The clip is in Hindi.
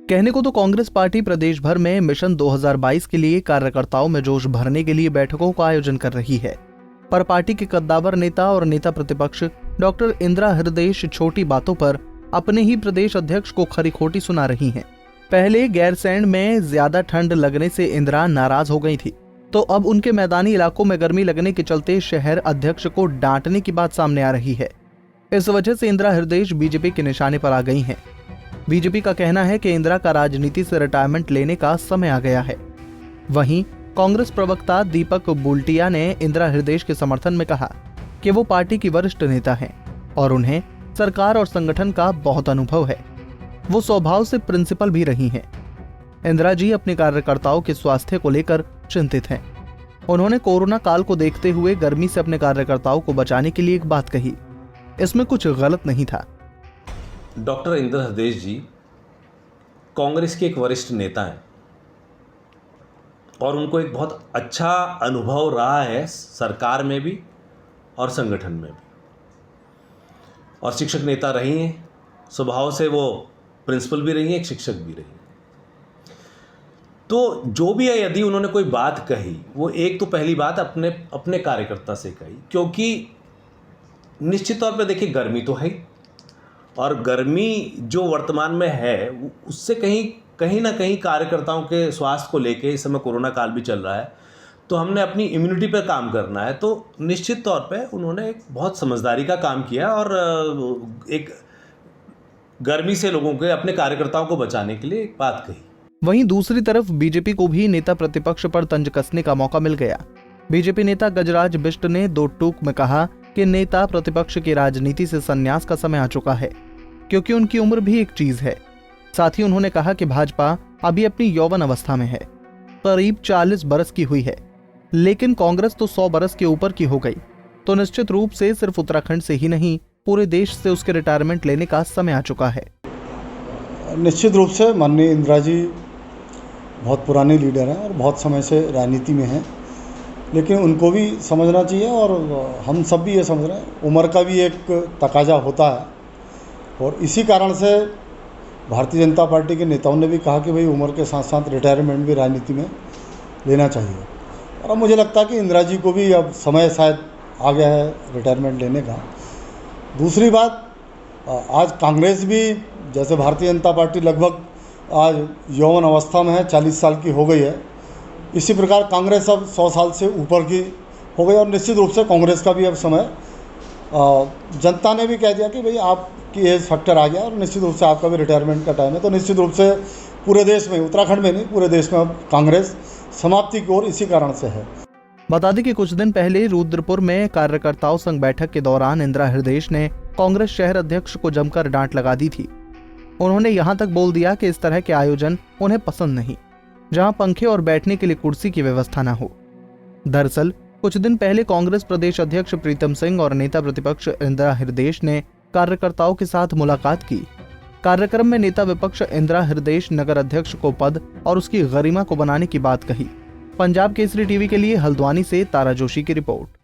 कहने को तो कांग्रेस पार्टी प्रदेश भर में मिशन 2022 के लिए कार्यकर्ताओं में जोश भरने के लिए बैठकों का आयोजन कर रही है, पर पार्टी के कद्दावर नेता और नेता प्रतिपक्ष डॉक्टर इंदिरा हृदयेश छोटी बातों पर अपने ही प्रदेश अध्यक्ष को खरी खोटी सुना रही हैं। पहले गैरसैंण में ज्यादा ठंड लगने से इंदिरा नाराज हो गई थी, तो अब उनके मैदानी इलाकों में गर्मी लगने के चलते शहर अध्यक्ष को डांटने की बात सामने आ रही है। इस वजह से इंदिरा हृदयेश बीजेपी के निशाने पर आ गई हैं। बीजेपी का कहना है कि इंदिरा का राजनीति से रिटायरमेंट लेने का समय आ गया है। वहीं कांग्रेस प्रवक्ता दीपक बुल्टिया ने इंदिरा हृदयेश के समर्थन में कहा कि वो पार्टी की वरिष्ठ नेता हैं और उन्हें सरकार और संगठन का बहुत अनुभव है। वो स्वभाव से प्रिंसिपल भी रही हैं। इंदिरा जी अपने कार्यकर्ताओं के स्वास्थ्य को लेकर चिंतित हैं। उन्होंने कोरोना काल को देखते हुए गर्मी से अपने कार्यकर्ताओं को बचाने के लिए एक बात कही, इसमें कुछ गलत नहीं था। डॉक्टर इंदिरा हृदयेश जी कांग्रेस के एक वरिष्ठ नेता हैं और उनको एक बहुत अच्छा अनुभव रहा है सरकार में भी और संगठन में भी, और शिक्षक नेता रही हैं। स्वभाव से वो प्रिंसिपल भी रही हैं, एक शिक्षक भी रही हैं। तो जो भी है, यदि उन्होंने कोई बात कही, वो एक तो पहली बात अपने कार्यकर्ता से कही, क्योंकि निश्चित तौर पे देखिए गर्मी तो है, और गर्मी जो वर्तमान में है उससे कहीं ना कहीं कार्यकर्ताओं के स्वास्थ्य को लेके, इस समय कोरोना काल भी चल रहा है, तो हमने अपनी इम्यूनिटी पर काम करना है। तो निश्चित तौर पे उन्होंने एक बहुत समझदारी का काम किया और एक गर्मी से लोगों के, अपने कार्यकर्ताओं को बचाने के लिए एक बात कही। वहीं दूसरी तरफ बीजेपी को भी नेता प्रतिपक्ष पर तंज कसने का मौका मिल गया। बीजेपी नेता गजराज बिष्ट ने दो टूक में कहा कि नेता प्रतिपक्ष की राजनीति से संन्यास का समय आ चुका है, क्योंकि उनकी उम्र भी एक चीज है। साथ ही उन्होंने कहा कि भाजपा अभी अपनी यौवन अवस्था में है, करीब 40 बरस की हुई है, लेकिन कांग्रेस तो 100 बरस के ऊपर की हो गई। तो निश्चित रूप से सिर्फ उत्तराखंड से ही नहीं, पूरे देश से उसके रिटायरमेंट लेने का समय आ चुका है। निश्चित रूप से माननीय इंदिरा जी बहुत पुराने लीडर हैं और बहुत समय से राजनीति में हैं, लेकिन उनको भी समझना चाहिए और हम सब भी ये समझ रहे हैं, उम्र का भी एक तकाजा होता है। और इसी कारण से भारतीय जनता पार्टी के नेताओं ने भी कहा कि भाई उम्र के साथ साथ रिटायरमेंट भी राजनीति में लेना चाहिए। और अब मुझे लगता है कि इंदिरा जी को भी अब समय शायद आ गया है रिटायरमेंट लेने का। दूसरी बात, आज कांग्रेस भी, जैसे भारतीय जनता पार्टी लगभग आज यौवन अवस्था में है, 40 साल की हो गई है, इसी प्रकार कांग्रेस अब 100 साल से ऊपर की हो गई। और निश्चित रूप से कांग्रेस का भी अब समय, जनता ने भी कह दिया कि भाई आपकी एज फैक्टर आ गया और निश्चित रूप से आपका भी रिटायरमेंट का टाइम है। तो निश्चित रूप से पूरे देश में, उत्तराखंड में नहीं, पूरे देश में अब कांग्रेस समाप्ति की ओर इसी कारण से है। बता दें कि कुछ दिन पहले रुद्रपुर में कार्यकर्ताओं संग बैठक के दौरान इंदिरा हृदयेश ने कांग्रेस शहर अध्यक्ष को जमकर डांट लगा दी थी। उन्होंने यहां तक बोल दिया कि इस तरह के आयोजन उन्हें पसंद नहीं, जहां पंखे और बैठने के लिए कुर्सी की व्यवस्था न हो। दरअसल कुछ दिन पहले कांग्रेस प्रदेश अध्यक्ष प्रीतम सिंह और नेता प्रतिपक्ष इंदिरा हृदयेश ने कार्यकर्ताओं के साथ मुलाकात की। कार्यक्रम में नेता विपक्ष इंदिरा हृदयेश नगर अध्यक्ष को पद और उसकी गरिमा को बनाने की बात कही। पंजाब केसरी टीवी के लिए हल्द्वानी से तारा जोशी की रिपोर्ट।